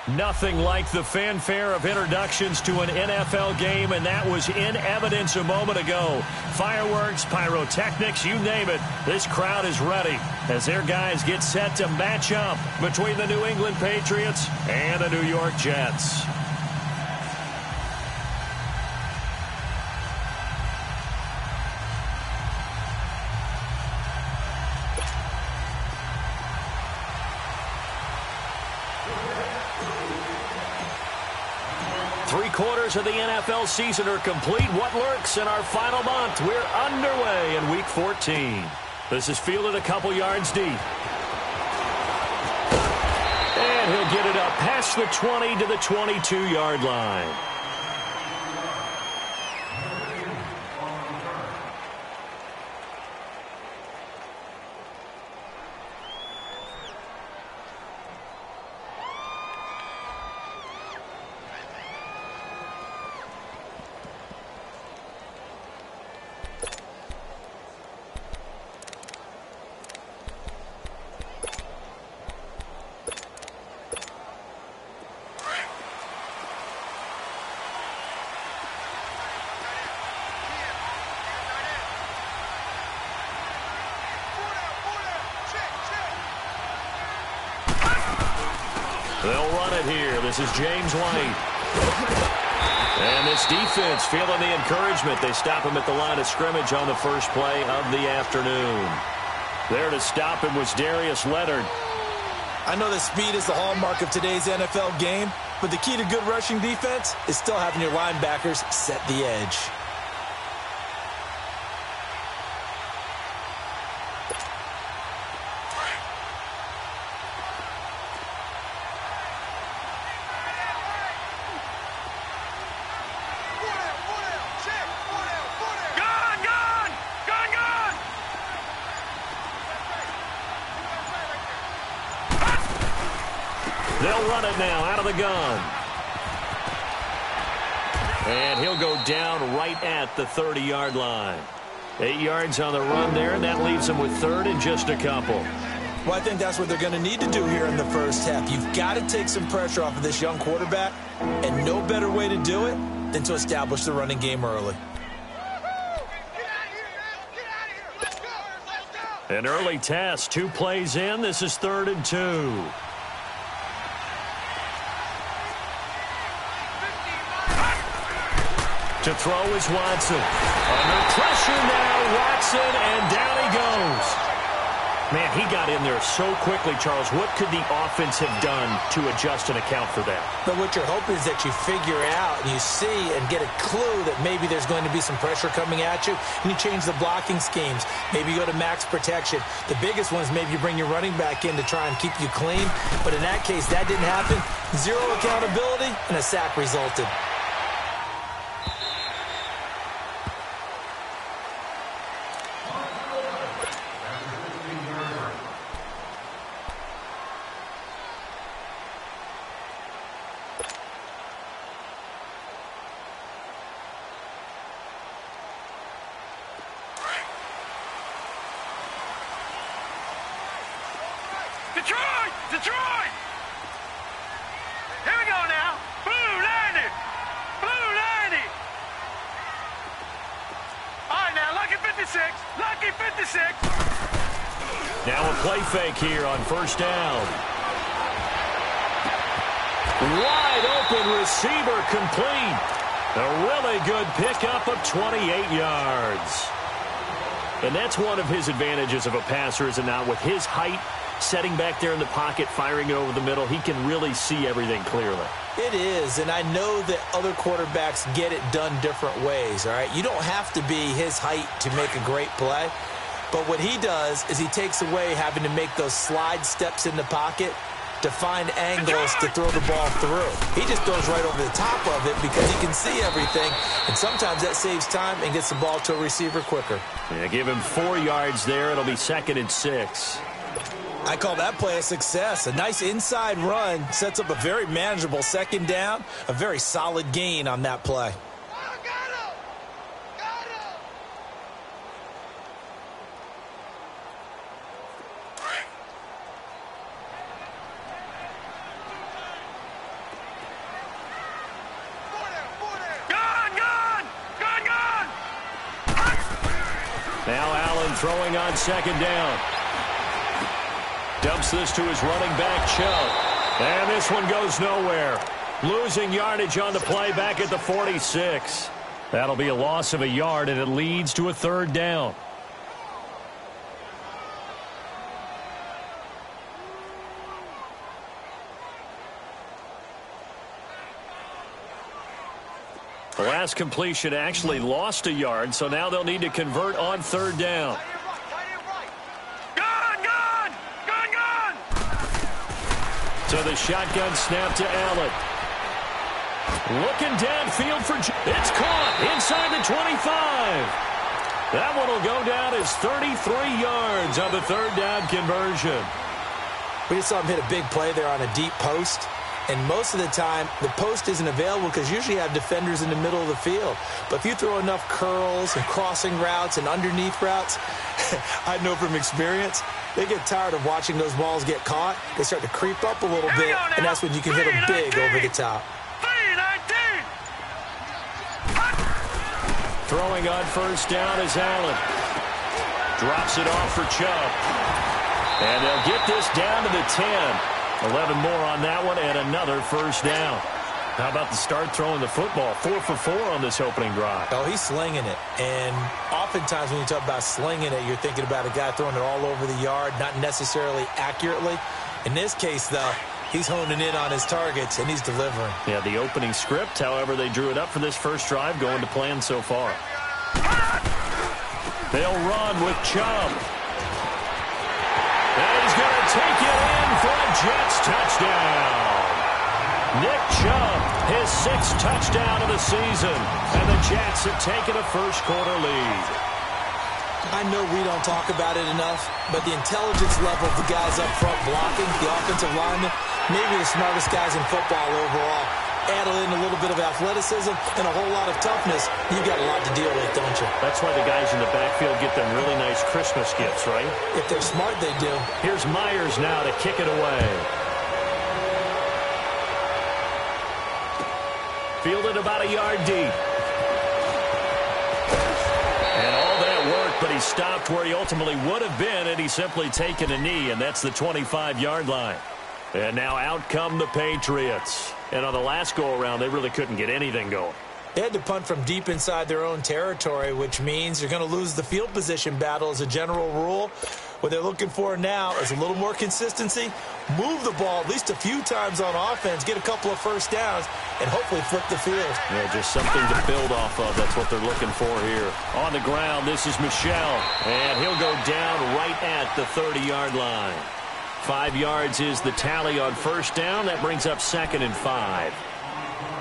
Nothing like the fanfare of introductions to an NFL game, and that was in evidence a moment ago. Fireworks, pyrotechnics, you name it. This crowd is ready as their guys get set to match up between the New England Patriots and the New York Jets. Three-quarters of the NFL season are complete. What lurks in our final month? We're underway in Week 14. This is fielded a couple yards deep. And he'll get it up past the 20 to the 22-yard line. They'll run it here. This is James White. And this defense feeling the encouragement. They stop him at the line of scrimmage on the first play of the afternoon. There to stop him was Darius Leonard. I know that speed is the hallmark of today's NFL game, but the key to good rushing defense is still having your linebackers set the edge. They'll run it now out of the gun. And he'll go down right at the 30-yard line. 8 yards on the run there, and that leaves him with third and just a couple. Well, I think that's what they're going to need to do here in the first half. You've got to take some pressure off of this young quarterback, and no better way to do it than to establish the running game early. An early test, 2 plays in. This is 3rd and 2. To throw is Watson. Under pressure now, Watson, and down he goes. Man, he got in there so quickly, Charles. What could the offense have done to adjust and account for that? But what you're hoping is that you figure out and you see and get a clue that maybe there's going to be some pressure coming at you, and you change the blocking schemes. Maybe you go to max protection. The biggest one is maybe you bring your running back in to try and keep you clean. But in that case, that didn't happen. Zero accountability, and a sack resulted. Detroit! Here we go now. Blue 90. Blue 90. All right, now, lucky 56. Lucky 56. Now a play fake here on first down. Wide open receiver complete. A really good pickup of 28 yards. And that's one of his advantages of a passer, is it not? With his height, setting back there in the pocket, firing it over the middle, he can really see everything clearly. It is, and I know that other quarterbacks get it done different ways, all right? You don't have to be his height to make a great play, but what he does is he takes away having to make those slide steps in the pocket to find angles to throw the ball through. He just throws right over the top of it because he can see everything, and sometimes that saves time and gets the ball to a receiver quicker. Yeah, give him 4 yards there. It'll be 2nd and 6. I call that play a success. A nice inside run sets up a very manageable second down, a very solid gain on that play. Now Allen throwing on second down. Dumps this to his running back, Chubb. And this one goes nowhere. Losing yardage on the play back at the 46. That'll be a loss of a yard, and it leads to a third down. The last completion actually lost a yard, so now they'll need to convert on third down. Gone! So the shotgun snap to Allen. Looking downfield for... It's caught inside the 25. That one will go down as 33 yards on the third down conversion. We just saw him hit a big play there on a deep post. And most of the time, the post isn't available because usually you have defenders in the middle of the field. But if you throw enough curls and crossing routes and underneath routes, I know from experience, they get tired of watching those balls get caught. They start to creep up a little bit, and that's when you can hit them big over the top. Throwing on first down is Allen. Drops it off for Chubb. And they'll get this down to the 10. 11 more on that one, and another first down. How about the start throwing the football? 4 for 4 on this opening drive. Oh, he's slinging it. And oftentimes when you talk about slinging it, you're thinking about a guy throwing it all over the yard, not necessarily accurately. In this case, though, he's honing in on his targets, and he's delivering. Yeah, the opening script, however, they drew it up for this first drive, going to plan so far. They'll run with Chubb. And he's going to take it in for a Jets touchdown. Nick Chubb, his 6th touchdown of the season. And the Jets have taken a first-quarter lead. I know we don't talk about it enough, but the intelligence level of the guys up front blocking, the offensive linemen, maybe the smartest guys in football overall. Add in a little bit of athleticism and a whole lot of toughness, you've got a lot to deal with, don't you? That's why the guys in the backfield get them really nice Christmas gifts, right? If they're smart, they do. Here's Myers now to kick it away. Fielded about a yard deep. And all that work, but he stopped where he ultimately would have been, and he's simply taken a knee, and that's the 25-yard line. And now out come the Patriots. And on the last go-around, they really couldn't get anything going. They had to punt from deep inside their own territory, which means you're going to lose the field position battle as a general rule. What they're looking for now is a little more consistency, move the ball at least a few times on offense, get a couple of first downs, and hopefully flip the field. Yeah, just something to build off of. That's what they're looking for here. On the ground, this is Michel, and he'll go down right at the 30-yard line. 5 yards is the tally on first down. That brings up 2nd and 5.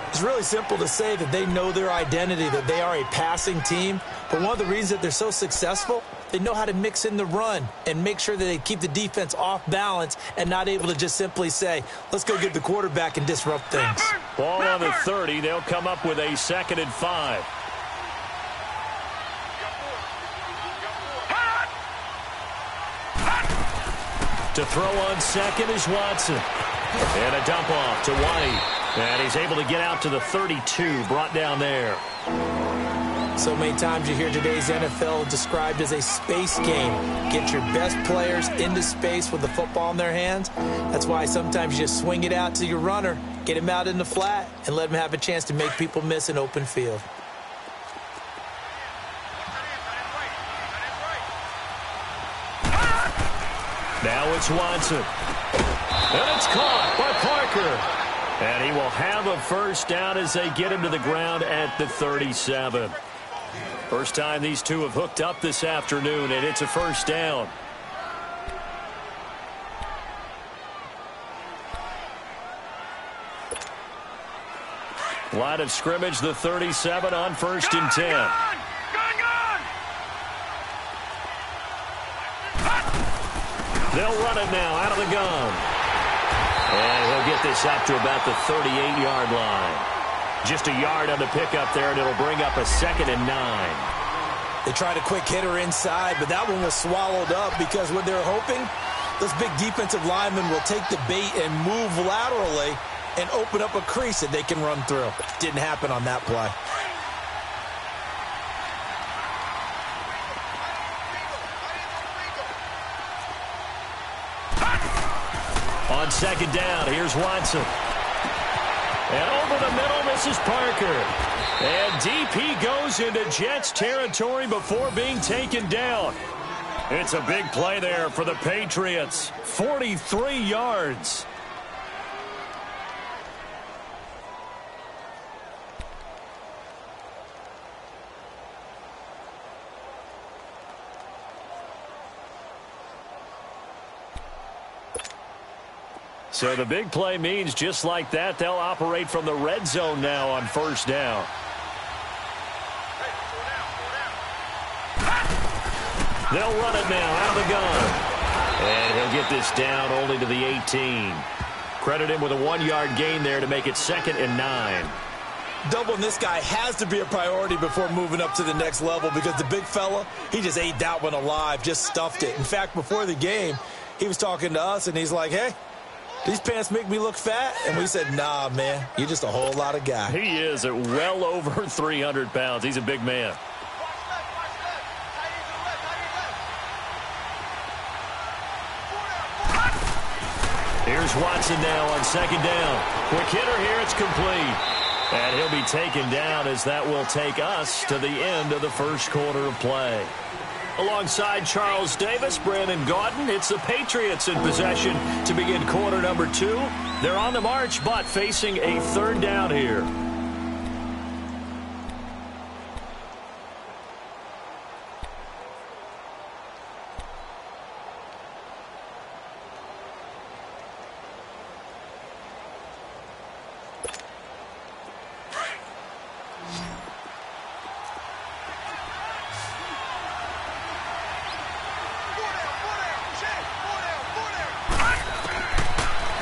It's really simple to say that they know their identity, that they are a passing team. But one of the reasons that they're so successful, they know how to mix in the run and make sure that they keep the defense off balance and not able to just simply say, let's go get the quarterback and disrupt things. Ball on the 30. They'll come up with a 2nd and 5. To throw on second is Watson. And a dump off to White. And he's able to get out to the 32, brought down there. So many times you hear today's NFL described as a space game. Get your best players into space with the football in their hands. That's why sometimes you just swing it out to your runner, get him out in the flat, and let him have a chance to make people miss an open field. Now it's Watson. And it's caught by Parker. And he will have a first down as they get him to the ground at the 37. First time these two have hooked up this afternoon, and it's a first down. Line of scrimmage, the 37 on 1st and 10. They'll run it now out of the gun. And he'll get this up to about the 38-yard line. Just a yard on the pickup there, and it'll bring up a 2nd and 9. They tried a quick hitter inside, but that one was swallowed up because what they're hoping, those big defensive linemen will take the bait and move laterally and open up a crease that they can run through. Didn't happen on that play. on second down. Here's Watson. And over the middle, this is Parker. And deep he goes into Jets territory before being taken down. It's a big play there for the Patriots. 43 yards. So the big play means just like that, they'll operate from the red zone now on first down. They'll run it now out of the gun. And he'll get this down only to the 18. Credit him with a 1-yard gain there to make it 2nd and 9. Doubling this guy has to be a priority before moving up to the next level because the big fella, he just ate that one alive, just stuffed it. In fact, before the game, he was talking to us, and he's like, hey, these pants make me look fat? And we said, nah, man, you're just a whole lot of guy. He is at well over 300 pounds. He's a big man. Here's Watson now on second down. Quick hitter here, it's complete. And he'll be taken down as that will take us to the end of the first quarter of play. Alongside Charles Davis, Brandon Gaudin, it's the Patriots in possession to begin quarter number 2. They're on the march, but facing a third down here.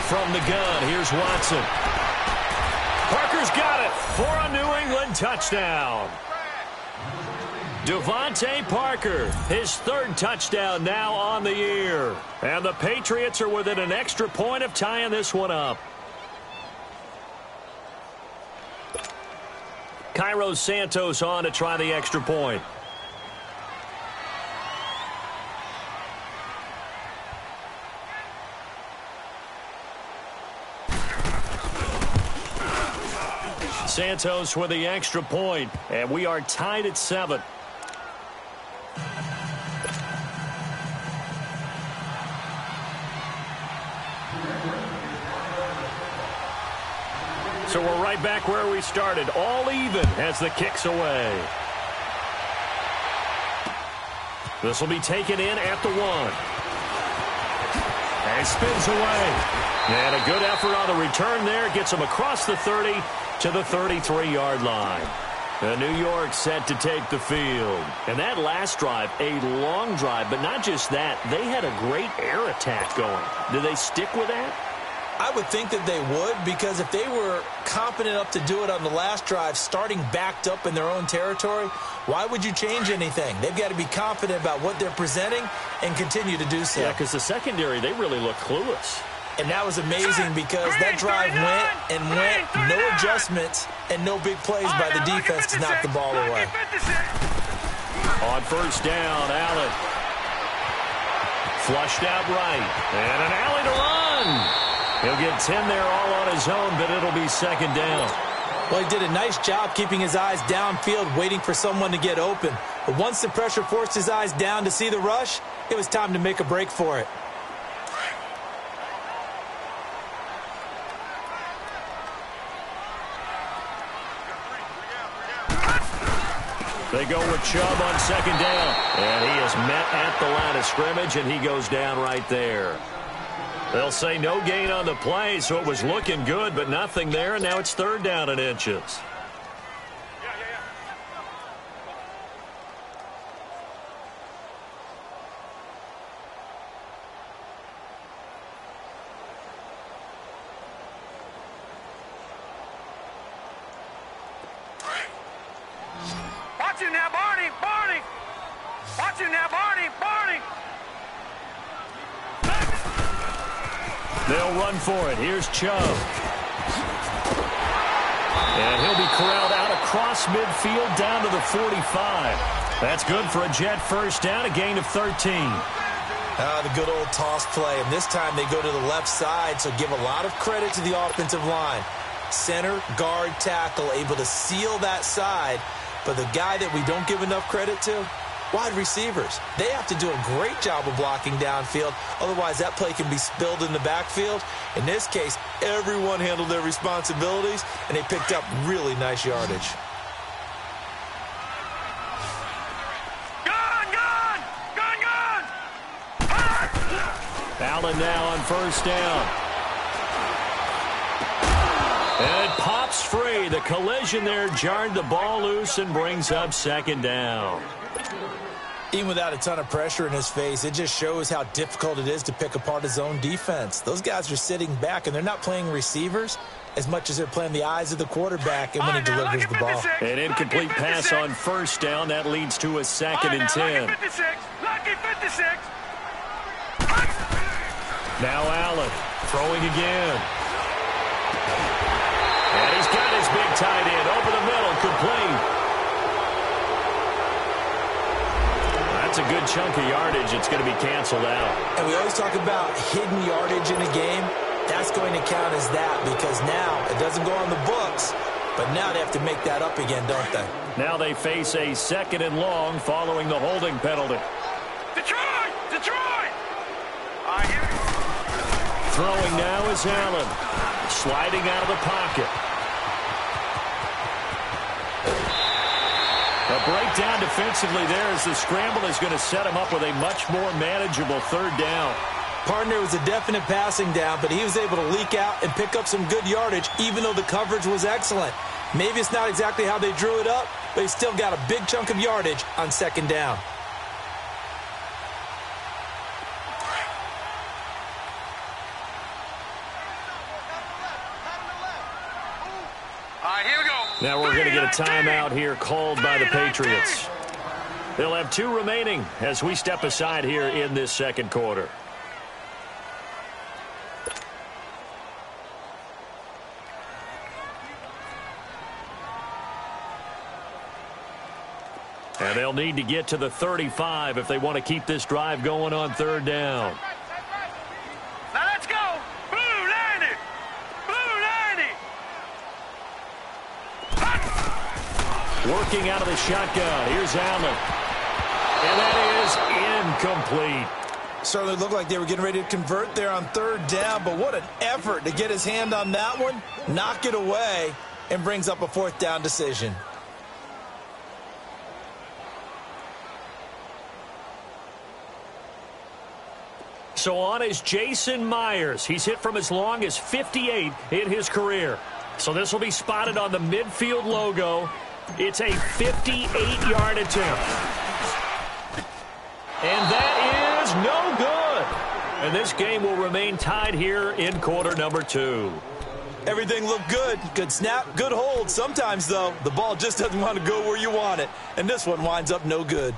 From the gun, here's Watson. Parker's got it for a New England touchdown. Devontae Parker, his 3rd touchdown now on the year. And the Patriots are within an extra point of tying this one up. Cairo Santos on to try the extra point. Santos with the extra point, and we are tied at 7. So we're right back where we started, all even as the kick's away. This will be taken in at the 1. And spins away. And a good effort on the return there. Gets him across the 30 to the 33-yard line. And New York set to take the field. And that last drive, a long drive, but not just that. They had a great air attack going. Do they stick with that? I would think that they would, because if they were confident enough to do it on the last drive, starting backed up in their own territory, why would you change anything? They've got to be confident about what they're presenting and continue to do so. Yeah, because the secondary, they really look clueless. And that was amazing because that drive went, no adjustments, and no big plays by the defense to knock the ball away. On first down, Allen. Flushed out right. And an alley to run. He'll get 10 there all on his own, but it'll be second down. Well, he did a nice job keeping his eyes downfield, waiting for someone to get open. But once the pressure forced his eyes down to see the rush, it was time to make a break for it. They go with Chubb on second down. And he is met at the line of scrimmage, and he goes down right there. They'll say no gain on the play, so it was looking good, but nothing there, and now it's third down and inches. Watch it now, Barney! Barney! Watch it now, Barney! Barney! They'll run for it. Here's Chubb. And he'll be corralled out across midfield down to the 45. That's good for a Jet first down, a gain of 13. The good old toss play, and this time they go to the left side, so give a lot of credit to the offensive line. Center, guard, tackle, able to seal that side, but the guy that we don't give enough credit to, wide receivers. They have to do a great job of blocking downfield, otherwise that play can be spilled in the backfield. In this case, everyone handled their responsibilities, and they picked up really nice yardage. Allen now on first down. And it pops free. The collision there jarred the ball loose and brings up second down. Even without a ton of pressure in his face, it just shows how difficult it is to pick apart his own defense. Those guys are sitting back, and they're not playing receivers as much as they're playing the eyes of the quarterback and when he delivers the ball. An incomplete pass on first down. That leads to a 2nd and 10. Lucky 56. Now Allen throwing again. And he's got his big tight end over the middle, complete. That's a good chunk of yardage. It's going to be canceled out. And we always talk about hidden yardage in a game. That's going to count as that because now it doesn't go on the books, but now they have to make that up again, don't they? Now they face a 2nd and long following the holding penalty. Detroit! Detroit! Throwing now is Allen. Sliding out of the pocket. A breakdown defensively there as the scramble is going to set him up with a much more manageable 3rd down. Partner was a definite passing down, but he was able to leak out and pick up some good yardage, even though the coverage was excellent. Maybe it's not exactly how they drew it up, but he still got a big chunk of yardage on 2nd down. Now we're going to get a timeout here called by the Patriots. They'll have 2 remaining as we step aside here in this 2nd quarter. And they'll need to get to the 35 if they want to keep this drive going on 3rd down. Now let's go! Blue 90! Blue 90! Working out of the shotgun. Here's Allen. And that is incomplete. Certainly looked like they were getting ready to convert there on 3rd down, but what an effort to get his hand on that one, knock it away, and brings up a 4th down decision. So on is Jason Myers. He's hit from as long as 58 in his career. So this will be spotted on the midfield logo. It's a 58-yard attempt. And that is no good. And this game will remain tied here in quarter number 2. Everything looked good. Good snap, good hold. Sometimes, though, the ball just doesn't want to go where you want it. And this one winds up no good.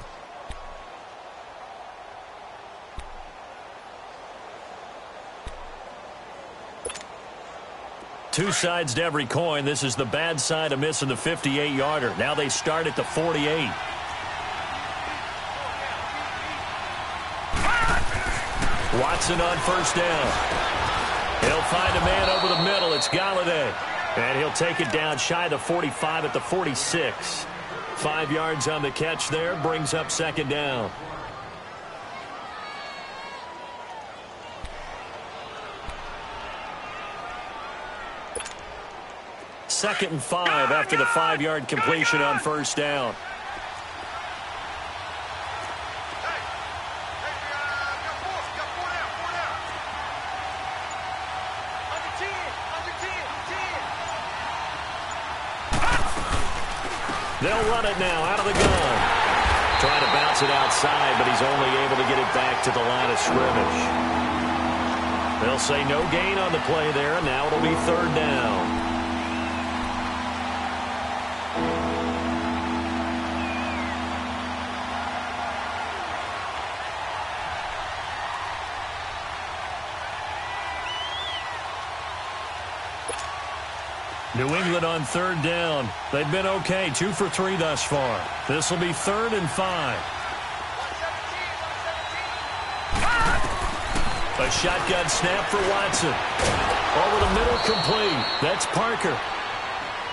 Two sides to every coin. This is the bad side of missing the 58-yarder. Now they start at the 48. Watson on first down. He'll find a man over the middle. It's Golladay. And he'll take it down shy of the 45 at the 46. 5 yards on the catch there. Brings up 2nd down. Second and 5 after the 5-yard completion on first down. They'll run it now out of the gun. Trying to bounce it outside, but he's only able to get it back to the line of scrimmage. They'll say no gain on the play there. Now it'll be 3rd down. New England on 3rd down. They've been okay, 2 for 3 thus far. This will be 3rd and 5. A shotgun snap for Watson. Over the middle, complete. That's Parker.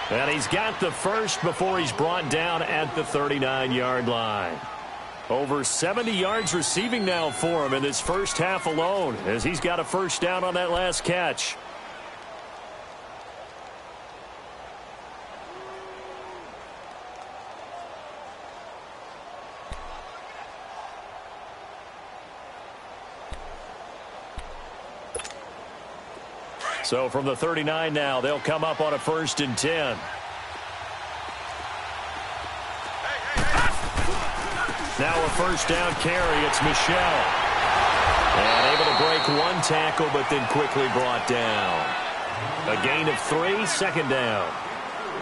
And he's got the first before he's brought down at the 39-yard line. Over 70 yards receiving now for him in this first half alone, as he's got a first down on that last catch. So from the 39 now, they'll come up on a 1st and 10. Now a first down carry. It's Michel. And able to break one tackle, but then quickly brought down. A gain of 3, second down.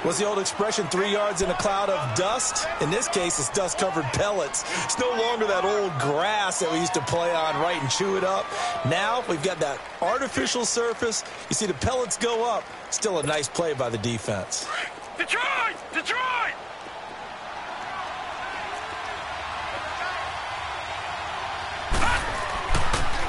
What's the old expression, 3 yards in a cloud of dust? In this case, it's dust-covered pellets. It's no longer that old grass that we used to play on, right, and chew it up. Now we've got that artificial surface. You see the pellets go up. Still a nice play by the defense. Detroit! Detroit!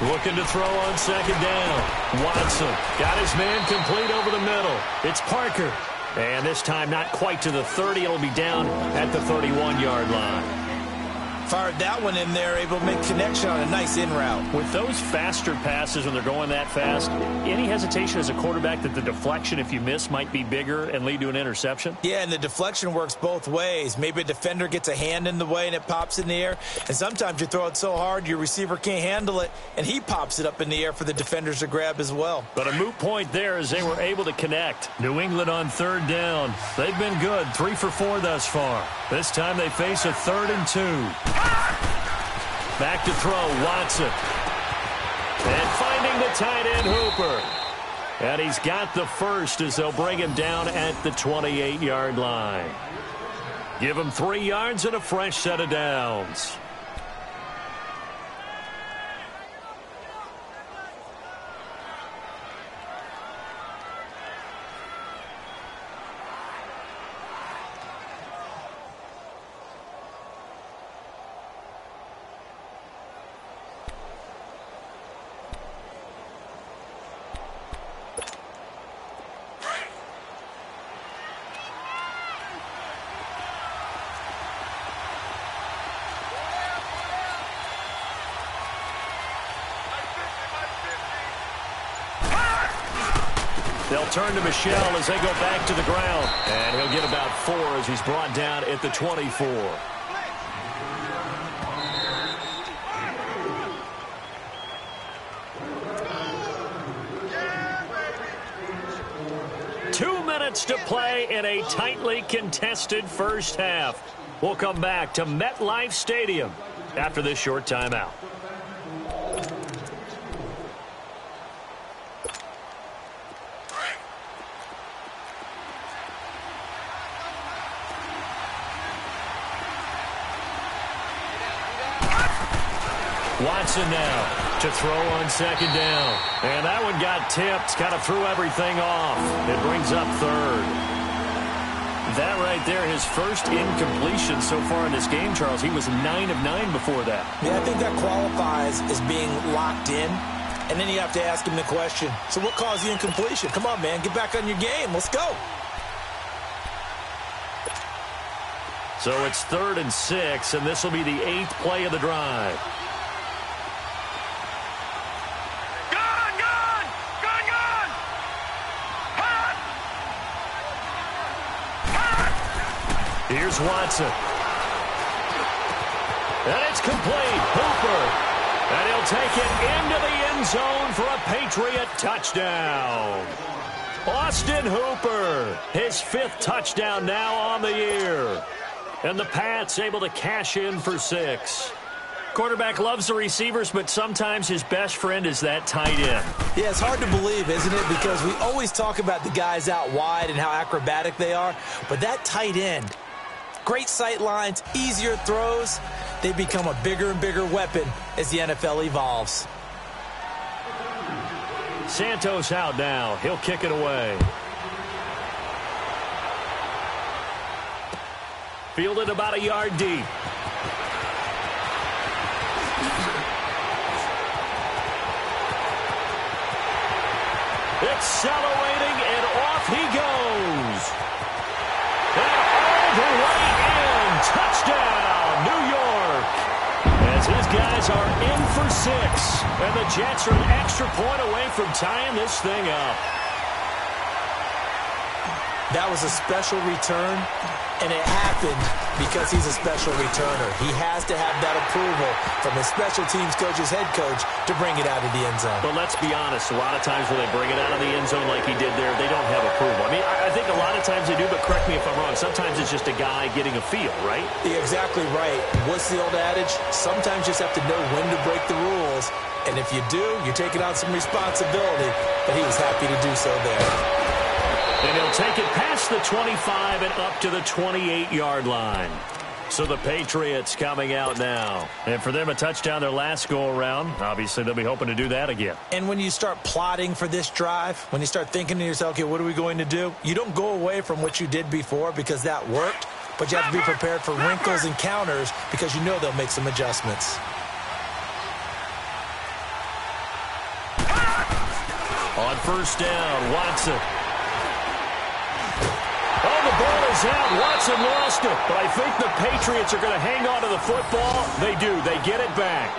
Looking to throw on second down. Watson got his man complete over the middle. It's Parker. And this time not quite to the 30. It'll be down at the 31-yard line. Fired that one in there, able to make connection on a nice in route. With those faster passes when they're going that fast, any hesitation as a quarterback that the deflection, if you miss, might be bigger and lead to an interception? Yeah, and the deflection works both ways. Maybe a defender gets a hand in the way and it pops in the air. And sometimes you throw it so hard your receiver can't handle it, and he pops it up in the air for the defenders to grab as well. But a moot point there as they were able to connect. New England on 3rd down. They've been good, 3 for 4 thus far. This time they face a 3rd and 2. Back to throw, Watson. And finding the tight end, Hooper. And he's got the first as they'll bring him down at the 28-yard line. Give him 3 yards and a fresh set of downs. They'll turn to Michel as they go back to the ground. And he'll get about 4 as he's brought down at the 24. Two minutes to play in a tightly contested first half. We'll come back to MetLife Stadium after this short timeout. Watson now to throw on second down. And that one got tipped, kind of threw everything off. It brings up 3rd. That right there, his first incompletion so far in this game, Charles. He was 9 of 9 before that. Yeah, I think that qualifies as being locked in. And then you have to ask him the question, so what caused the incompletion? Come on, man, get back on your game. Let's go. So it's 3rd and 6, and this will be the 8th play of the drive. Here's Watson. And it's complete. Hooper. And he'll take it into the end zone for a Patriot touchdown. Austin Hooper, his 5th touchdown now on the year. And the Pats able to cash in for 6. Quarterback loves the receivers, but sometimes his best friend is that tight end. Yeah, it's hard to believe, isn't it? Because we always talk about the guys out wide and how acrobatic they are. But that tight end, great sight lines, easier throws. They become a bigger and bigger weapon as the NFL evolves. Santos out now. He'll kick it away. Fielded about a yard deep. accelerating, and off he goes. And all the way in. Touchdown, New York. As his guys are in for 6. And the Jets are an extra point away from tying this thing up. That was a special return, and it happened because he's a special returner. He has to have that approval from his special teams coach's head coach to bring it out of the end zone. But let's be honest, a lot of times when they bring it out of the end zone like he did there, they don't have approval. I mean, I think a lot of times they do, but correct me if I'm wrong. Sometimes it's just a guy getting a feel, right? You're exactly right. What's the old adage? Sometimes you just have to know when to break the rules, and if you do, you're taking on some responsibility, but he was happy to do so there. And he'll take it past the 25 and up to the 28-yard line. So the Patriots coming out now. And for them, a touchdown their last go-around. Obviously, they'll be hoping to do that again. And when you start plotting for this drive, when you start thinking to yourself, okay, what are we going to do? You don't go away from what you did before because that worked, but you have to be prepared for wrinkles and counters because you know they'll make some adjustments. On first down, Watson. Oh, the ball is out. Watson lost it. But I think the Patriots are going to hang on to the football. They do. They get it back.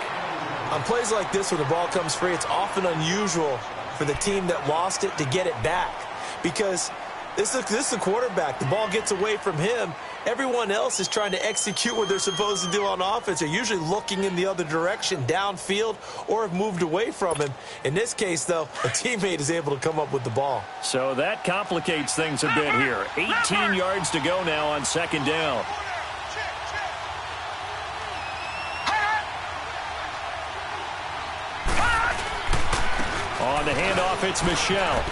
On plays like this where the ball comes free, it's often unusual for the team that lost it to get it back. Because this is the quarterback. The ball gets away from him. Everyone else is trying to execute what they're supposed to do on offense. They're usually looking in the other direction, downfield, or have moved away from him. In this case, though, a teammate is able to come up with the ball. So that complicates things a bit here. 18 yards to go now on second down. On the handoff, it's Michel.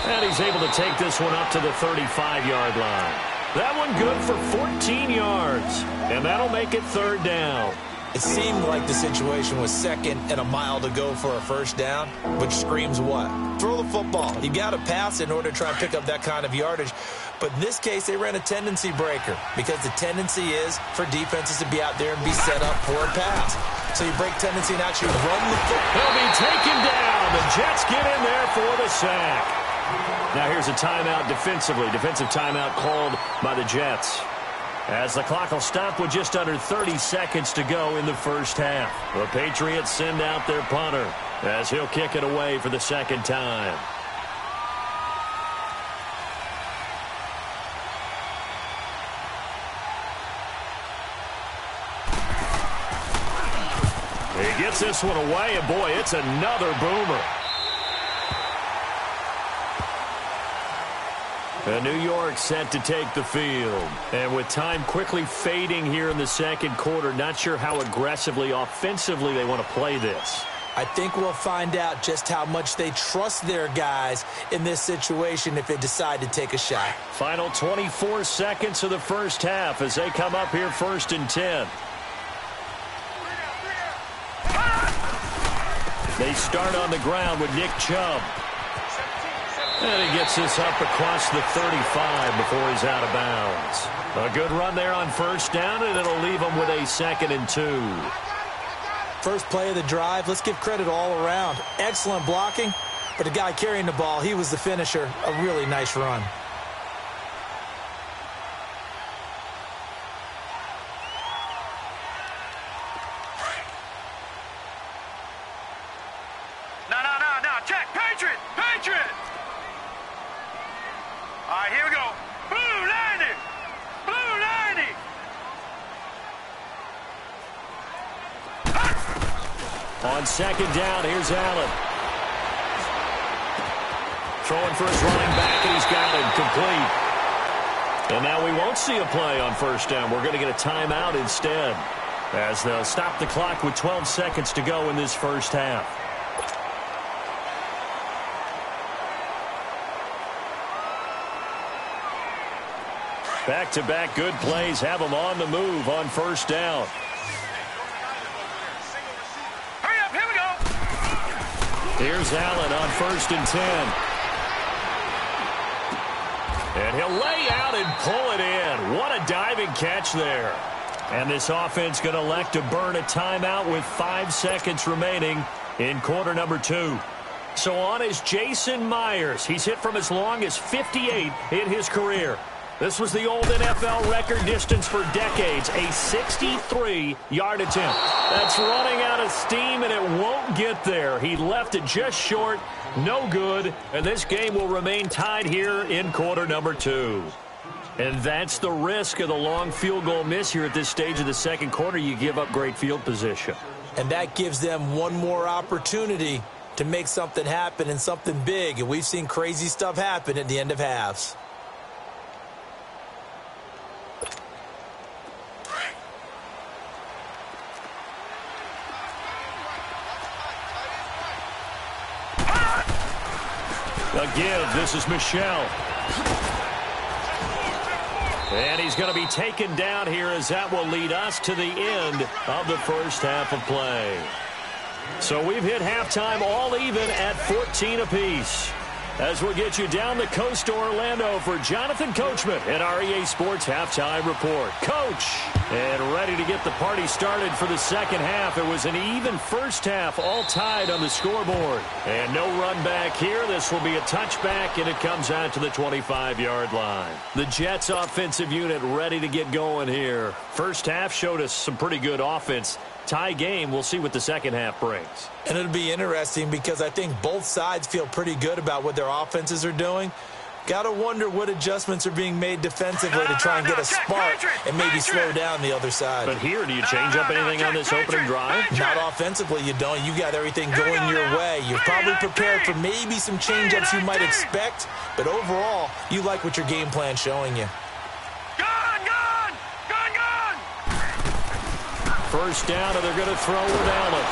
And he's able to take this one up to the 35-yard line. That one good for 14 yards. And that'll make it third down. It seemed like the situation was second and a mile to go for a first down, which screams what? Throw the football. You got to pass in order to try and pick up that kind of yardage. But in this case, they ran a tendency breaker because the tendency is for defenses to be out there and be set up for a pass. So you break tendency and actually run the football. He'll be taken down. The Jets get in there for the sack. Now here's a timeout defensively. Defensive timeout called by the Jets. As the clock will stop with just under 30 seconds to go in the first half. The Patriots send out their punter as he'll kick it away for the second time. He gets this one away, and boy, it's another boomer. And New York set to take the field. And with time quickly fading here in the second quarter, not sure how aggressively, offensively they want to play this. I think we'll find out just how much they trust their guys in this situation if they decide to take a shot. Final 24 seconds of the first half as they come up here first and 10. They start on the ground with Nick Chubb. And he gets this up across the 35 before he's out of bounds. A good run there on first down, and it'll leave him with a 2nd and 2. First play of the drive, let's give credit all around. Excellent blocking, but the guy carrying the ball, he was the finisher. A really nice run. No, check, Patriot! All right, here we go. Blue 90! Blue 90! On second down, here's Allen. Throwing for his running back, and he's got it complete. And now we won't see a play on first down. We're going to get a timeout instead, as they'll stop the clock with 12 seconds to go in this first half. Back-to-back good plays have them on the move on first down. Hurry up, here we go. Here's Allen on first and 10. And he'll lay out and pull it in. What a diving catch there. And this offense going to elect to burn a timeout with 5 seconds remaining in quarter number 2. So on is Jason Myers. He's hit from as long as 58 in his career. This was the old NFL record distance for decades, a 63-yard attempt. That's running out of steam, and it won't get there. He left it just short, no good, and this game will remain tied here in quarter number 2. And that's the risk of the long field goal miss here at this stage of the second quarter. You give up great field position. And that gives them one more opportunity to make something happen and something big. And we've seen crazy stuff happen at the end of halves. A give. This is Michel. And he's going to be taken down here as that will lead us to the end of the first half of play. So we've hit halftime all even at 14 apiece. As we'll get you down the coast to Orlando for Jonathan Coachman at our EA Sports Halftime Report. Coach, and ready to get the party started for the second half. It was an even first half, all tied on the scoreboard. And no run back here. This will be a touchback, and it comes out to the 25-yard line. The Jets offensive unit ready to get going here. First half showed us some pretty good offense. Tie game, we'll see what the second half brings. And it'll be interesting because I think both sides feel pretty good about what their offenses are doing. Got to wonder what adjustments are being made defensively to try and get a spark and maybe slow down the other side. But here, do you change up anything on this opening drive? Not offensively, you don't. You got everything going your way. You're probably prepared for maybe some change-ups you might expect, but overall, you like what your game plan's showing you. First down, and they're going to throw with Allen.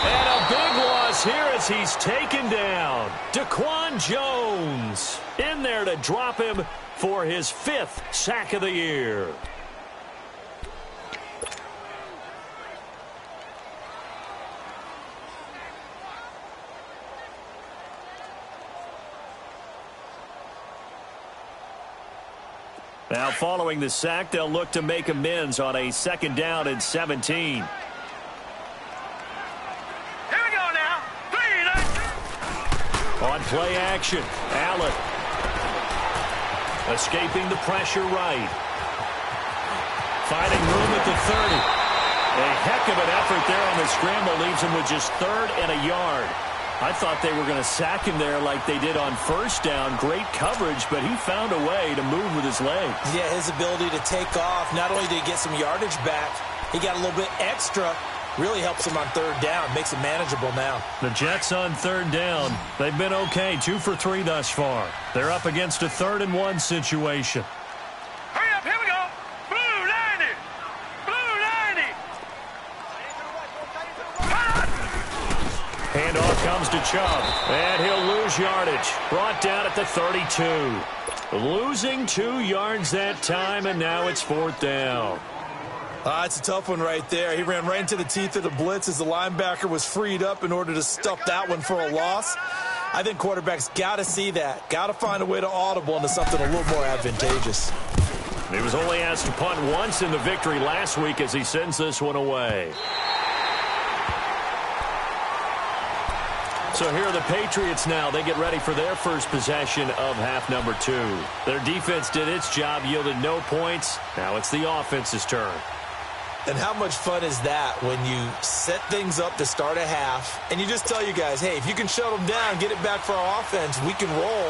And a big loss here as he's taken down. Daquan Jones in there to drop him for his 5th sack of the year. Now, following the sack, they'll look to make amends on a second down and 17. Here we go now. On play action, Allen. Escaping the pressure right. Finding room at the 30. A heck of an effort there on the scramble leaves him with just 3rd and a yard. I thought they were going to sack him there like they did on first down. Great coverage, but he found a way to move with his legs. Yeah, his ability to take off, not only did he get some yardage back, he got a little bit extra. Really helps him on 3rd down, makes it manageable now. The Jets on 3rd down. They've been okay, 2 for 3 thus far. They're up against a 3rd and 1 situation. Hurry up, here we go. Blue 90. Blue 90. Handoff comes to Chubb, and he'll lose yardage. Brought down at the 32. Losing 2 yards that time, and now it's 4th down. It's a tough one right there. He ran right into the teeth of the blitz as the linebacker was freed up in order to stuff that one for a loss. I think quarterbacks got to see that. Got to find a way to audible into something a little more advantageous. He was only asked to punt once in the victory last week as he sends this one away. So here are the Patriots now. They get ready for their first possession of half number 2. Their defense did its job, yielded no points. Now it's the offense's turn. And how much fun is that when you set things up to start a half and you just tell you guys, hey, if you can shut them down, get it back for our offense, we can roll.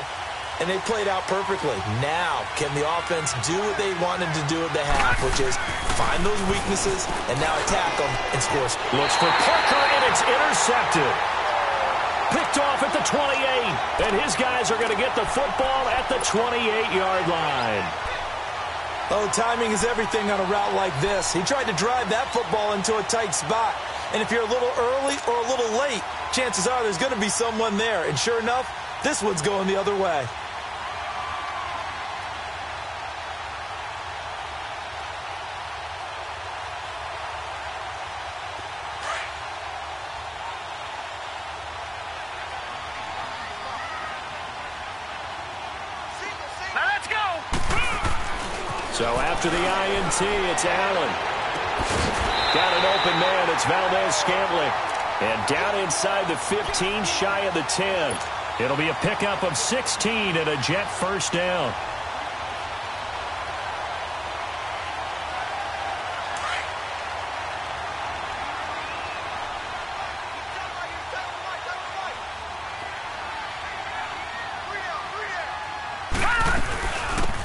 And they played out perfectly. Now, can the offense do what they wanted to do at the half, which is find those weaknesses and now attack them and score. Looks for Parker, and it's intercepted. Picked off at the 28, and his guys are going to get the football at the 28-yard line. Oh, timing is everything on a route like this. He tried to drive that football into a tight spot. And if you're a little early or a little late, chances are there's going to be someone there. And sure enough, this one's going the other way. So after the INT, it's Allen. Got an open man. It's Valdez Scantling. And down inside the 15, shy of the 10. It'll be a pickup of 16 and a Jet first down.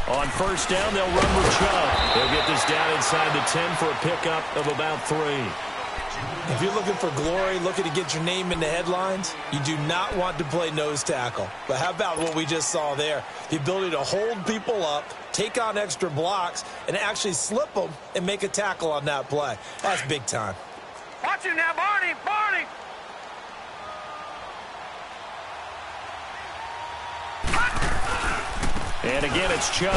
On first down, they'll run with Chubb. They'll get this down inside the 10 for a pickup of about 3. If you're looking for glory, looking to get your name in the headlines, you do not want to play nose tackle. But how about what we just saw there? The ability to hold people up, take on extra blocks, and actually slip them and make a tackle on that play. That's big time. Watch him now, Barney! Barney! And again, it's Chubb.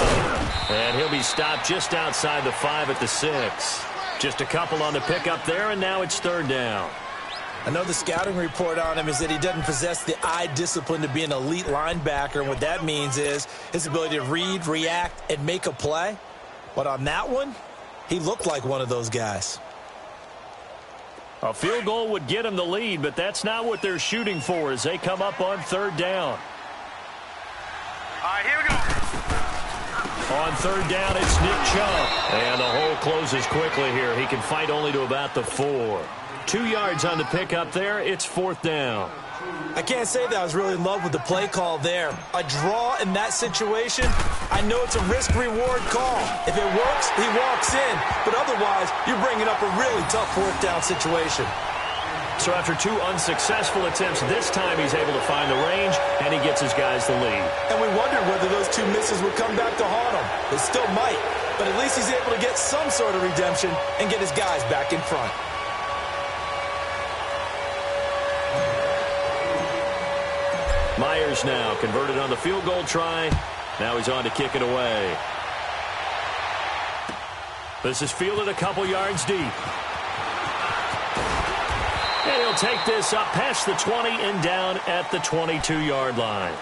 And he'll be stopped just outside the 5 at the 6. Just a couple on the pickup there, and now it's third down. I know the scouting report on him is that he doesn't possess the eye discipline to be an elite linebacker, and what that means is his ability to read, react, and make a play. But on that one, he looked like one of those guys. A field goal would get him the lead, but that's not what they're shooting for as they come up on third down. All right, here we go. On third down, it's Nick Chubb. And the hole closes quickly here. He can fight only to about the 4. 2 yards on the pickup there. It's fourth down. I can't say that I was really in love with the play call there. A draw in that situation, I know it's a risk-reward call. If it works, he walks in. But otherwise, you're bringing up a really tough fourth down situation. So after 2 unsuccessful attempts, this time he's able to find the range, and he gets his guys the lead. And we wondered whether those 2 misses would come back to haunt him. It still might, but at least he's able to get some sort of redemption and get his guys back in front. Myers now converted on the field goal try. Now he's on to kick it away. This is fielded a couple yards deep. And he'll take this up past the 20 and down at the 22-yard line.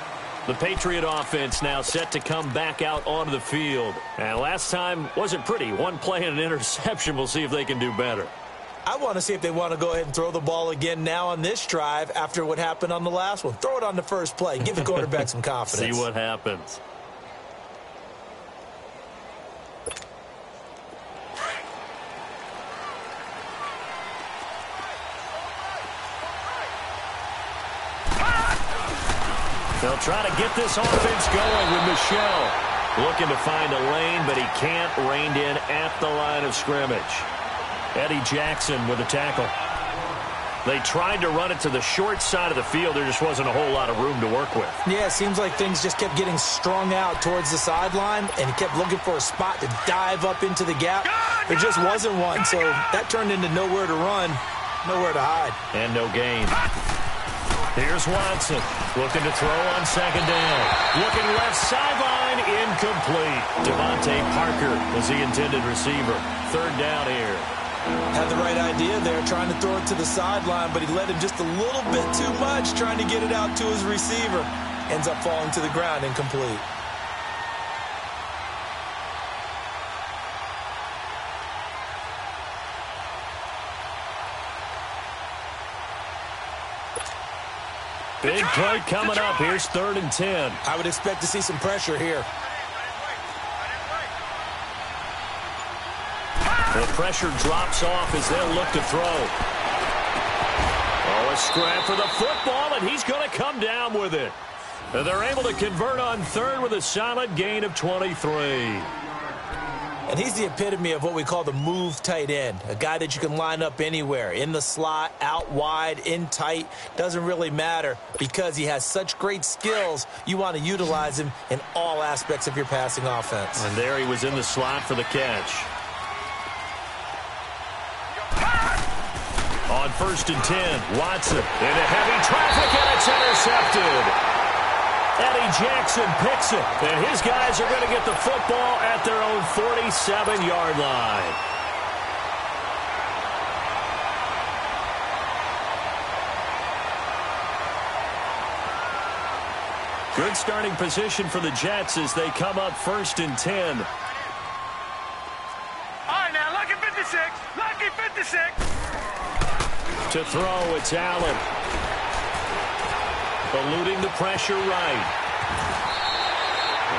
The Patriot offense now set to come back out onto the field. And last time wasn't pretty. 1 play and an interception. We'll see if they can do better. I want to see if they want to go ahead and throw the ball again now on this drive after what happened on the last one. Throw it on the first play. Give the quarterback some confidence. See what happens. They'll try to get this offense going with Michel. Looking to find a lane, but he can't. Reined in at the line of scrimmage. Eddie Jackson with a tackle. They tried to run it to the short side of the field. There just wasn't a whole lot of room to work with. Yeah, it seems like things just kept getting strung out towards the sideline, and he kept looking for a spot to dive up into the gap. There just wasn't one, so that turned into nowhere to run, nowhere to hide. And no gain. Here's Watson, looking to throw on second down. Looking left sideline, incomplete. Devontae Parker was the intended receiver. Third down here. Had the right idea there, trying to throw it to the sideline, but he led him just a little bit too much, trying to get it out to his receiver. Ends up falling to the ground, incomplete. Big play coming up. Here's 3rd and 10. I would expect to see some pressure here. The pressure drops off as they'll look to throw. Oh, a scrap for the football, and he's going to come down with it. And they're able to convert on 3rd with a solid gain of 23. And he's the epitome of what we call the move tight end, a guy that you can line up anywhere, in the slot, out wide, in tight, doesn't really matter because he has such great skills. You want to utilize him in all aspects of your passing offense. And there he was in the slot for the catch. On 1st and 10, Watson into heavy traffic, and it's intercepted. Eddie Jackson picks it, and his guys are going to get the football at their own 47-yard line. Good starting position for the Jets as they come up 1st and 10. All right, now, lucky 56. Lucky 56. To throw, it's Allen. Eluding the pressure right.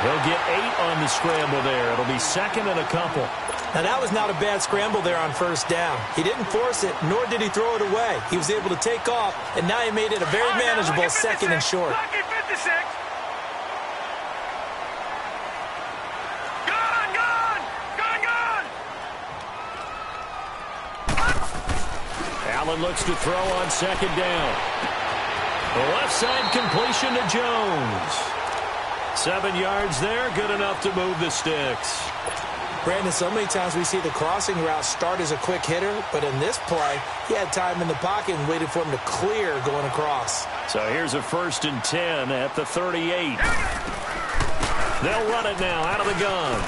He'll get 8 on the scramble there. It'll be second and a couple. Now, that was not a bad scramble there on first down. He didn't force it, nor did he throw it away. He was able to take off, and now he made it a very manageable second and short. Lucky 56. Gone, gone, gone, gone. Allen looks to throw on second down. The left side completion to Jones. 7 yards there, good enough to move the sticks. Brandon, so many times we see the crossing route start as a quick hitter, but in this play, he had time in the pocket and waited for him to clear going across. So here's a 1st and 10 at the 38. They'll run it now out of the gun.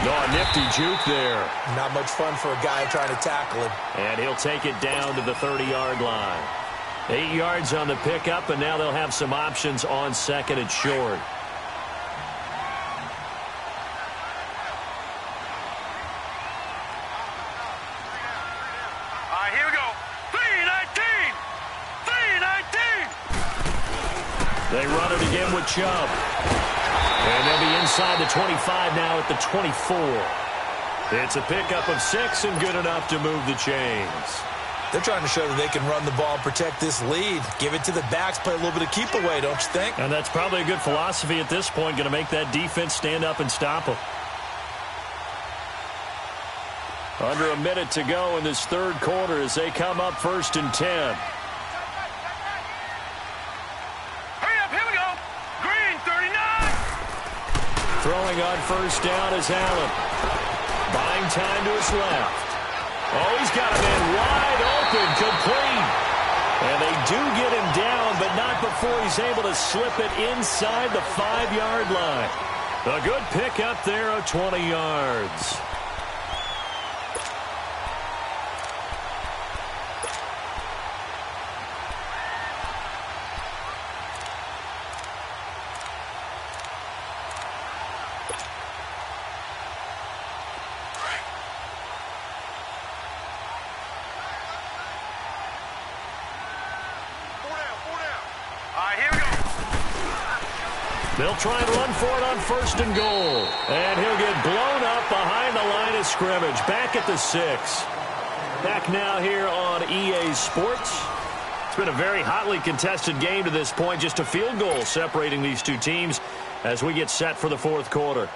Oh, a nifty juke there. Not much fun for a guy trying to tackle him. And he'll take it down to the 30-yard line. 8 yards on the pickup, and now they'll have some options on second and short. Here we go. 3-19. 3-19. They run it again with Chubb. And they'll be inside the 25 now at the 24. It's a pickup of 6 and good enough to move the chains. They're trying to show that they can run the ball and protect this lead. Give it to the backs, play a little bit of keep away, don't you think? And that's probably a good philosophy at this point, going to make that defense stand up and stop them. Under a minute to go in this third quarter as they come up 1st and 10. Hurry up, here we go. Green, 39. Throwing on first down is Allen. Buying time to his left. Oh, he's got a man wide open, complete. And they do get him down, but not before he's able to slip it inside the 5-yard line. A good pickup there of 20 yards. They'll try and run for it on 1st and goal. And he'll get blown up behind the line of scrimmage. Back at the 6. Back now here on EA Sports. It's been a very hotly contested game to this point. Just a field goal separating these two teams as we get set for the fourth quarter.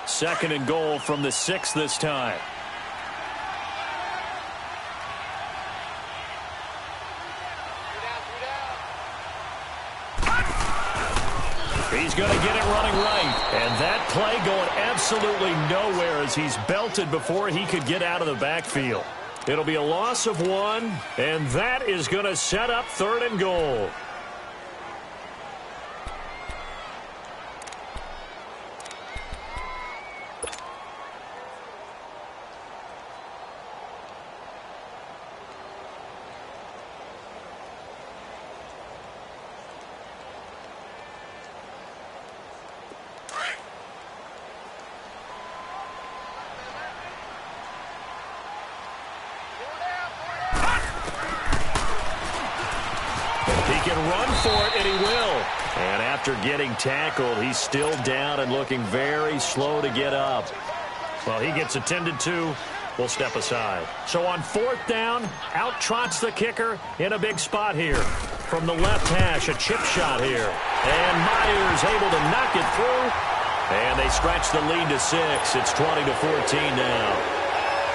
2nd and goal from the 6 this time. He's going to get it running right. And that play going absolutely nowhere as he's belted before he could get out of the backfield. It'll be a loss of 1, and that is going to set up 3rd and goal. Run for it, and he will. And after getting tackled, he's still down and looking very slow to get up. Well, he gets attended to. We'll step aside. So on 4th down, out trots the kicker in a big spot here. From the left hash, a chip shot here. And Myers able to knock it through. And they stretch the lead to 6. It's 20-14 now.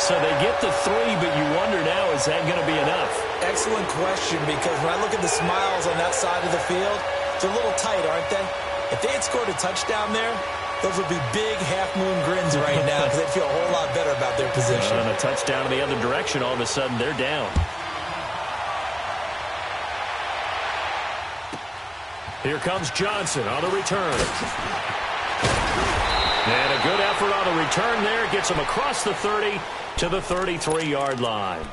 So they get the 3, but you wonder now, is that going to be enough? Excellent question, because when I look at the smiles on that side of the field, they're a little tight, aren't they? If they had scored a touchdown there, those would be big half-moon grins right now because they'd feel a whole lot better about their position. And a touchdown in the other direction, all of a sudden they're down. Here comes Johnson on the return. And a good effort on the return there. Gets him across the 30 to the 33-yard line.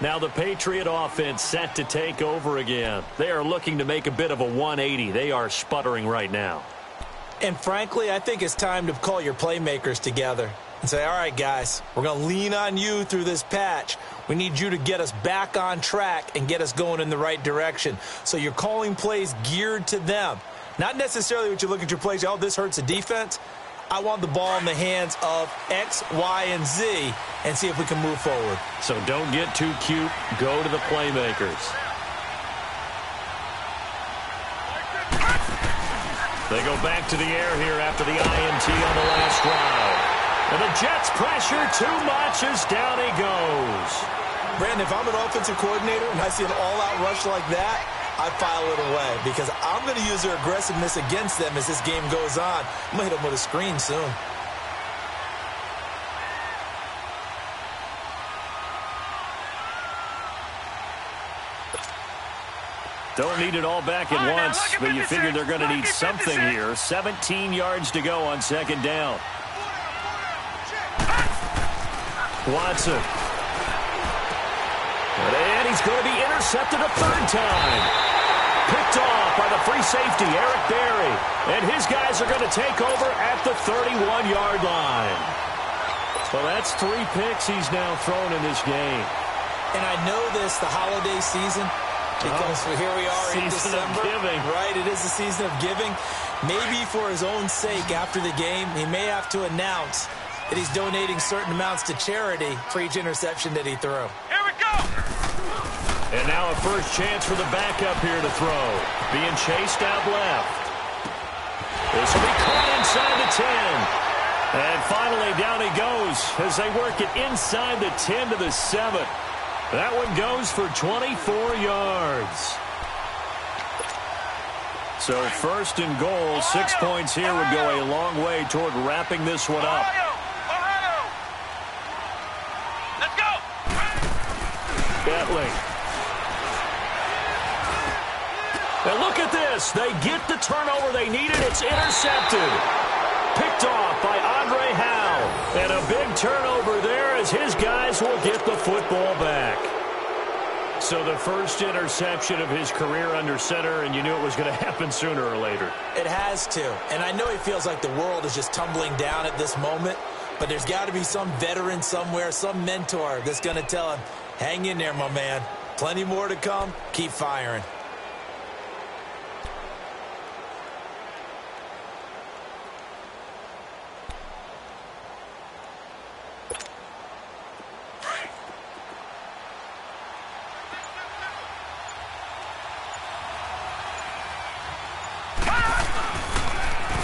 Now the Patriot offense set to take over again. They are looking to make a bit of a 180. They are sputtering right now. And frankly, I think it's time to call your playmakers together. and say, all right, guys, we're going to lean on you through this patch. We need you to get us back on track and get us going in the right direction. So you're calling plays geared to them. Not necessarily what you look at your plays, oh, this hurts the defense. I want the ball in the hands of X, Y, and Z and see if we can move forward. So don't get too cute. Go to the playmakers. They go back to the air here after the INT on the last drive. And the Jets pressure too much as down he goes. Brandon, if I'm an offensive coordinator and I see an all-out rush like that, I file it away because I'm going to use their aggressiveness against them as this game goes on. I'm going to hit them with a screen soon. Don't need it all back at once, but you figure they're going to need something here. 17 yards to go on second down. Watson. And he's going to be intercepted a third time. Picked off by the free safety, Eric Berry. And his guys are going to take over at the 31-yard line. Well, that's 3 picks he's now thrown in this game. And I know this, the holiday season, because here we are in December. Right, it is the season of giving. Maybe for his own sake after the game, he may have to announce that he's donating certain amounts to charity for each interception that he threw. Here we go! And now a first chance for the backup here to throw. Being chased out left. This will be caught inside the 10. And finally down he goes as they work it inside the 10 to the 7. That one goes for 24 yards. So first and goal, 6 points here would go a long way toward wrapping this one up. Ohio! Let's go! Bentley. And look at this. They get the turnover they needed. It's intercepted. Picked off by Andre Howe. And a big turnover there as his guys will get the football back. So the first interception of his career under center, and you knew it was going to happen sooner or later. It has to. And I know he feels like the world is just tumbling down at this moment, but there's got to be some veteran somewhere, some mentor that's going to tell him, hang in there, my man. Plenty more to come. Keep firing.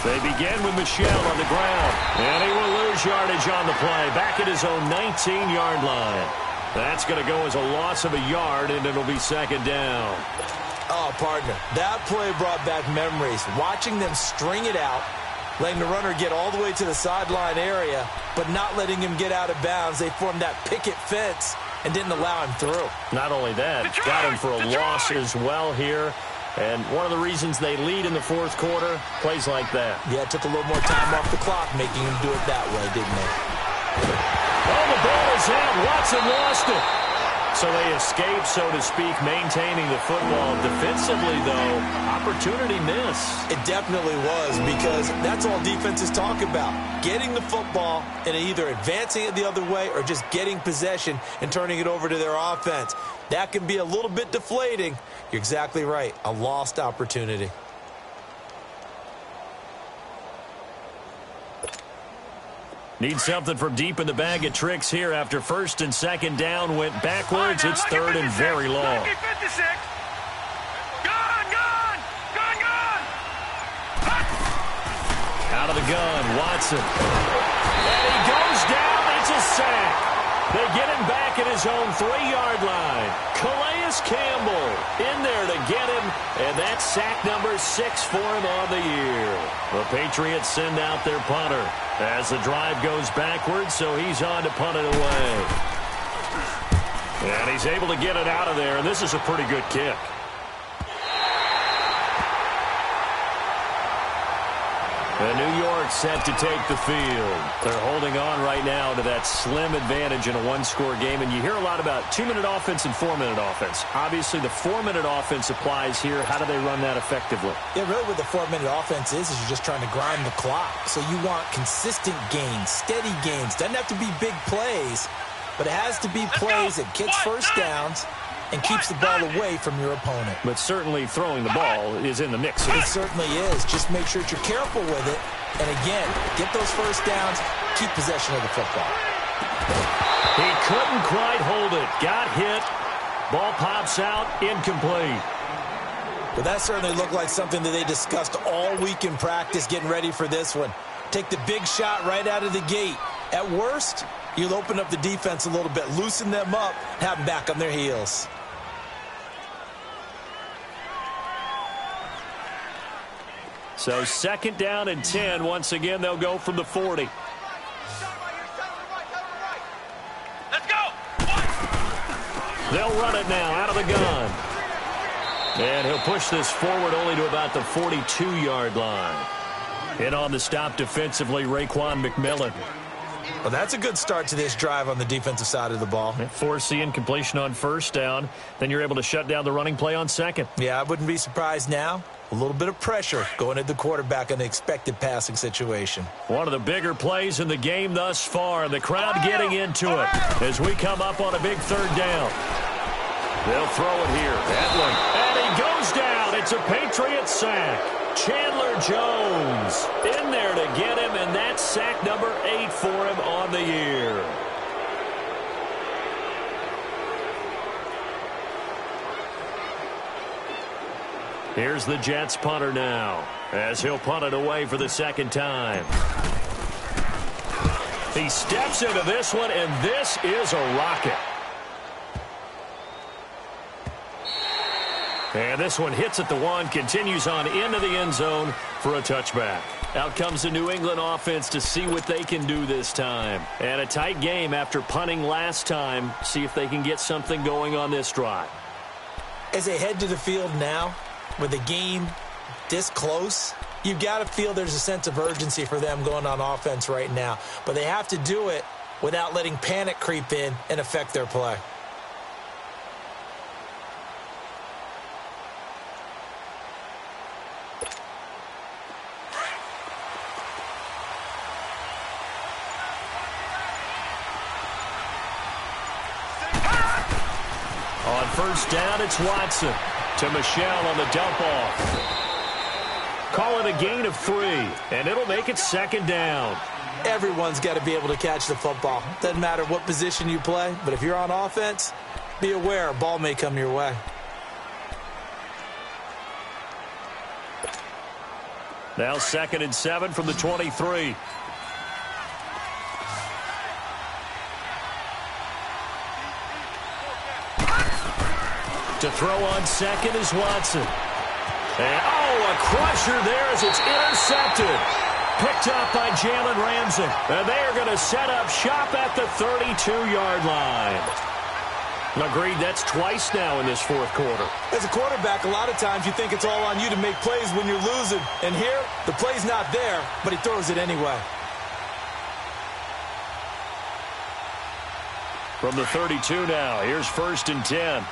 They begin with Michel on the ground. And he will lose yardage on the play. Back at his own 19-yard line. That's going to go as a loss of a yard, and it'll be second down. Oh, partner, that play brought back memories. Watching them string it out, letting the runner get all the way to the sideline area, but not letting him get out of bounds. They formed that picket fence and didn't allow him through. Not only that, got him for a loss as well here. And one of the reasons they lead in the fourth quarter, plays like that. Yeah, it took a little more time off the clock, making him do it that way, didn't they? Oh, the ball is out. Watson lost it. So they escape, so to speak, maintaining the football. Defensively, though, opportunity miss. It definitely was, because that's all defenses talk about. Getting the football and either advancing it the other way or just getting possession and turning it over to their offense. That can be a little bit deflating. You're exactly right. A lost opportunity. Need something from deep in the bag of tricks here after first and second down went backwards. It's third and very long. Out of the gun, Watson. And he goes down. It's a sack. They get him back at his own 3-yard line. Calais Campbell in there to get him, and that's sack number 6 for him on the year. The Patriots send out their punter as the drive goes backwards, so he's on to punt it away. And he's able to get it out of there, and this is a pretty good kick. And New York set to take the field. They're holding on right now to that slim advantage in a one-score game. And you hear a lot about 2-minute offense and 4-minute offense. Obviously, the 4-minute offense applies here. How do they run that effectively? Yeah, really what the 4-minute offense is you're just trying to grind the clock. So you want consistent gains, steady gains. Doesn't have to be big plays, but it has to be plays that gets first downs and keeps the ball away from your opponent. But certainly throwing the ball is in the mix. It certainly is. Just make sure that you're careful with it. And again, get those first downs, keep possession of the football. He couldn't quite hold it. Got hit. Ball pops out, incomplete. But that certainly looked like something that they discussed all week in practice getting ready for this one. Take the big shot right out of the gate. At worst, you'll open up the defense a little bit, loosen them up, have them back on their heels. So 2nd down and 10. Once again, they'll go from the 40. Let's go. They'll run it now out of the gun. And he'll push this forward only to about the 42-yard line. In on the stop defensively, Raekwon McMillan. Well, that's a good start to this drive on the defensive side of the ball. Force the incompletion on 1st down. Then you're able to shut down the running play on 2nd. Yeah, I wouldn't be surprised now. A little bit of pressure going at the quarterback in the expected passing situation. One of the bigger plays in the game thus far. The crowd getting into it as we come up on a big 3rd down. They'll throw it here. Edling. And he goes down. It's a Patriot sack. Chandler Jones in there to get him, and that's sack number 8 for him on the year. Here's the Jets punter now, as he'll punt it away for the 2nd time. He steps into this one, and this is a rocket. And this one hits at the 1, continues on into the end zone for a touchback. Out comes the New England offense to see what they can do this time. And a tight game after punting last time. See if they can get something going on this drive. As they head to the field now, with the game this close, you've got to feel there's a sense of urgency for them going on offense right now. But they have to do it without letting panic creep in and affect their play. On 1st down, it's Watson to Michel on the dump off. Call it a gain of 3, and it'll make it 2nd down. Everyone's got to be able to catch the football. Doesn't matter what position you play, but if you're on offense, be aware a ball may come your way. Now 2nd and 7 from the 23. To throw on 2nd is Watson. And, a crusher there as it's intercepted. Picked up by Jalen Ramsey. And they are going to set up shop at the 32-yard line. Agreed, that's twice now in this 4th quarter. As a quarterback, a lot of times you think it's all on you to make plays when you're losing. And here, the play's not there, but he throws it anyway. From the 32 now, here's 1st and 10.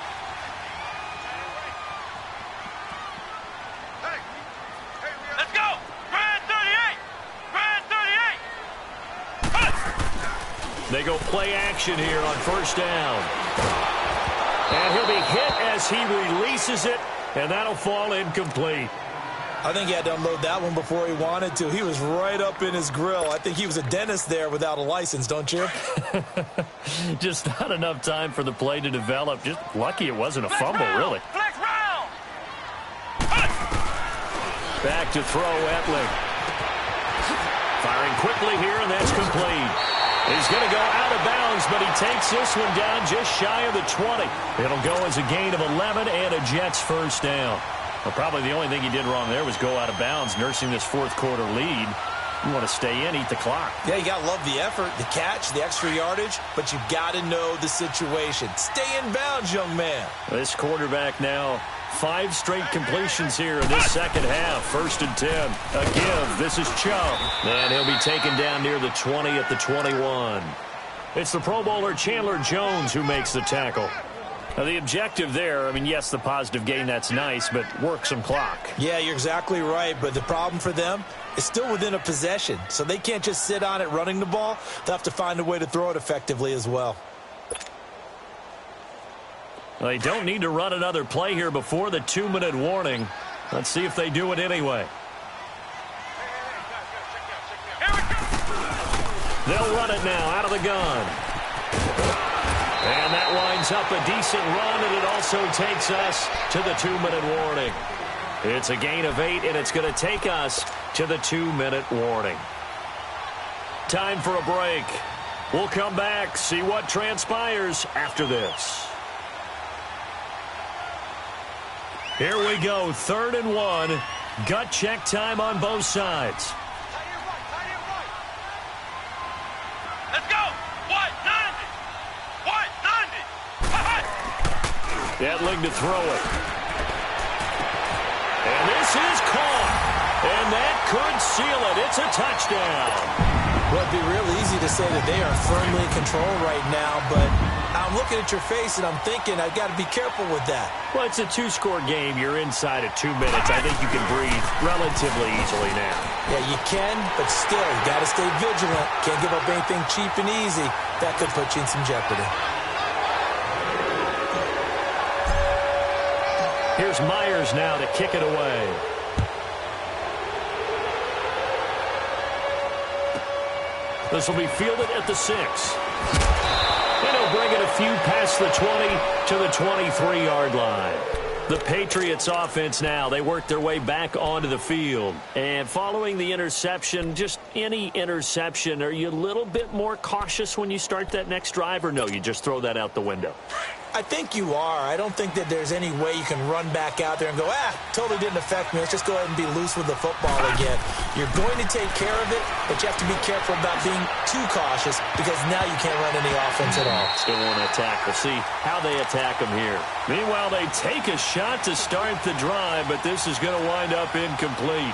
They go play action here on 1st down. And he'll be hit as he releases it, and that'll fall incomplete. I think he had to unload that one before he wanted to. He was right up in his grill. I think he was a dentist there without a license, don't you? Just not enough time for the play to develop. Just lucky it wasn't a fumble, really. Back to throw, Etling. Firing quickly here, and that's complete. He's going to go out of bounds, but he takes this one down just shy of the 20. It'll go as a gain of 11 and a Jets 1st down. Well, probably the only thing he did wrong there was go out of bounds, nursing this 4th quarter lead. You want to stay in, eat the clock. Yeah, you got to love the effort, the catch, the extra yardage, but you've got to know the situation. Stay in bounds, young man. This quarterback now 5 straight completions here in this second half. 1st and 10. A give. This is Chubb. And he'll be taken down near the 20 at the 21. It's the Pro Bowler Chandler Jones who makes the tackle. Now, the objective there, I mean, yes, the positive gain, that's nice, but work some clock. Yeah, you're exactly right, but the problem for them is still within a possession, so they can't just sit on it running the ball. They'll have to find a way to throw it effectively as well. Well, they don't need to run another play here before the 2-minute warning. Let's see if they do it anyway. They'll run it now out of the gun. And that winds up a decent run, and it also takes us to the 2-minute warning. It's a gain of 8, and it's going to take us to the 2-minute warning. Time for a break. We'll come back, see what transpires after this. Here we go, 3rd and 1. Gut check time on both sides. Edling to throw it. And this is caught. And that could seal it. It's a touchdown. Well, it'd be real easy to say that they are firmly in control right now, but I'm looking at your face and I'm thinking I've got to be careful with that. Well, it's a 2-score game. You're inside of 2 minutes. I think you can breathe relatively easily now. Yeah, you can, but still, you got to stay vigilant. Can't give up anything cheap and easy. That could put you in some jeopardy. Here's Myers now to kick it away. This will be fielded at the 6. And he'll bring it a few past the 20 to the 23-yard line. The Patriots offense now, they work their way back onto the field. And following the interception, just any interception, are you a little bit more cautious when you start that next drive, or no, you just throw that out the window? I think you are. I don't think that there's any way you can run back out there and go, totally didn't affect me. Let's just go ahead and be loose with the football again. You're going to take care of it, but you have to be careful about being too cautious because now you can't run any offense at all. Still want to attack. We'll see how they attack them here. Meanwhile, they take a shot to start the drive, but this is going to wind up incomplete.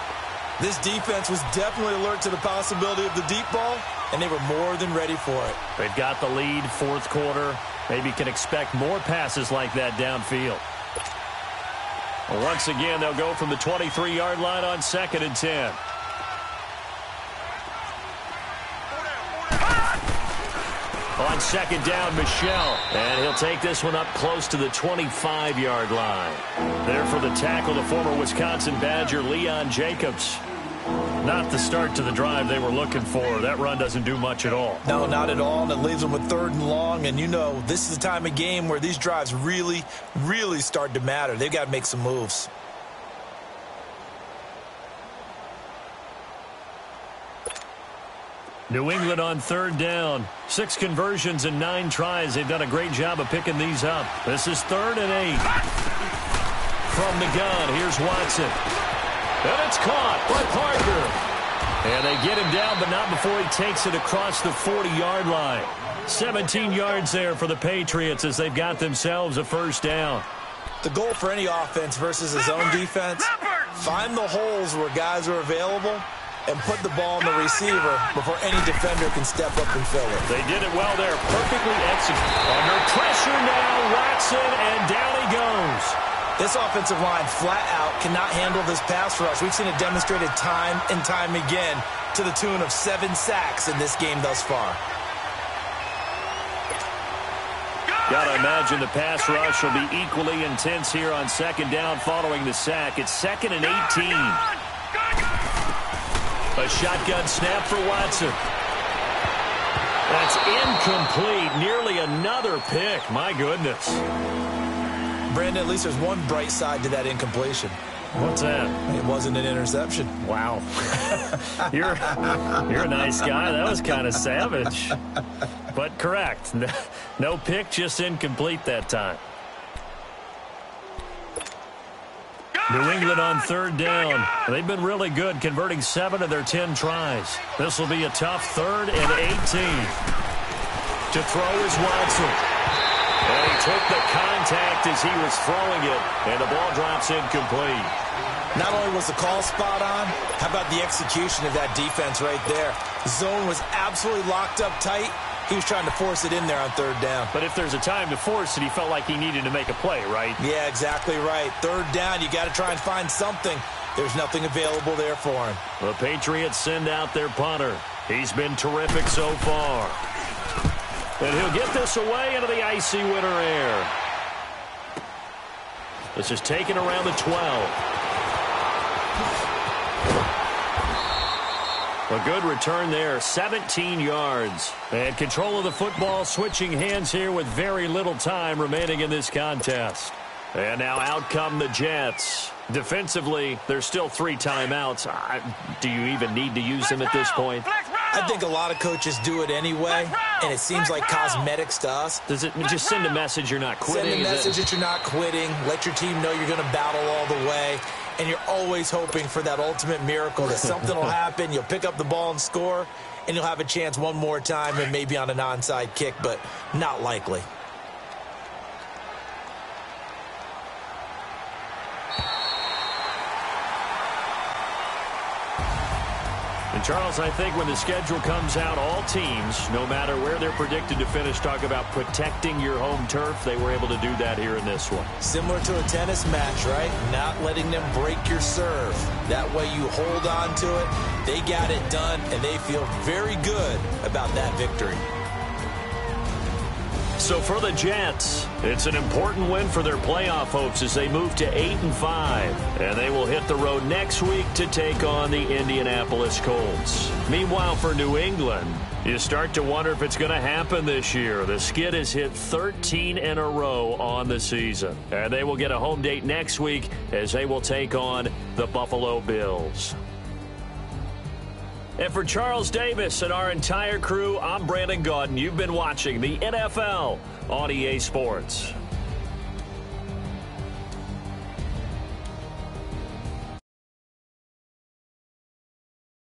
This defense was definitely alert to the possibility of the deep ball, and they were more than ready for it. They've got the lead, 4th quarter. Maybe can expect more passes like that downfield. Well, once again, they'll go from the 23-yard line on 2nd and 10. On 2nd down, Michel. And he'll take this one up close to the 25-yard line. There for the tackle, the former Wisconsin Badger, Leon Jacobs. Not the start to the drive they were looking for. That run doesn't do much at all. No, not at all, and it leaves them with 3rd and long. And you know, this is the time of game where these drives really, really start to matter. They've got to make some moves. New England on 3rd down. 6 conversions and 9 tries. They've done a great job of picking these up. This is 3rd and 8. From the gun, here's Watson. And it's caught by Parker. And they get him down, but not before he takes it across the 40-yard line. 17 yards there for the Patriots as they've got themselves a 1st down. The goal for any offense versus his own defense, find the holes where guys are available and put the ball in the receiver before any defender can step up and fill it. They did it well there. Perfectly executed. Under pressure now, Watson, and down he goes. This offensive line flat out cannot handle this pass rush. We've seen it demonstrated time and time again to the tune of 7 sacks in this game thus far. Got to imagine the pass rush will be equally intense here on 2nd down following the sack. It's 2nd and 18. A shotgun snap for Watson. That's incomplete. Nearly another pick. My goodness. Brandon, at least there's one bright side to that incompletion. What's that? It wasn't an interception. Wow. You're a nice guy. That was kind of savage. But correct. No pick, just incomplete that time. New England on 3rd down. They've been really good, converting 7 of their 10 tries. This will be a tough 3rd and 18. To throw is Watson. And he took the contact as he was throwing it, and the ball drops incomplete. Not only was the call spot on, how about the execution of that defense right there? Zone was absolutely locked up tight. He was trying to force it in there on third down. But if there's a time to force it, he felt like he needed to make a play, right? Yeah, exactly right. Third down, you got to try and find something. There's nothing available there for him. The Patriots send out their punter. He's been terrific so far. And he'll get this away into the icy winter air. This is taken around the 12. A good return there, 17 yards. And control of the football, switching hands here with very little time remaining in this contest. And now out come the Jets. Defensively, there's still 3 timeouts. Do you even need to use them at this point? I think a lot of coaches do it anyway, and it seems like cosmetics to us. Does it just send a message you're not quitting? Send a message that you're not quitting. Let your team know you're going to battle all the way. And you're always hoping for that ultimate miracle that something will happen. You'll pick up the ball and score, and you'll have a chance one more time and maybe on an onside kick, but not likely. And Charles, I think when the schedule comes out, all teams, no matter where they're predicted to finish, talk about protecting your home turf. They were able to do that here in this one. Similar to a tennis match, right? Not letting them break your serve. That way you hold on to it. They got it done, and they feel very good about that victory. So for the Jets, it's an important win for their playoff hopes as they move to 8-5. And they will hit the road next week to take on the Indianapolis Colts. Meanwhile, for New England, you start to wonder if it's going to happen this year. The skid has hit 13 in a row on the season. And they will get a home date next week as they will take on the Buffalo Bills. And for Charles Davis and our entire crew, I'm Brandon Gaudin. You've been watching the NFL on EA Sports.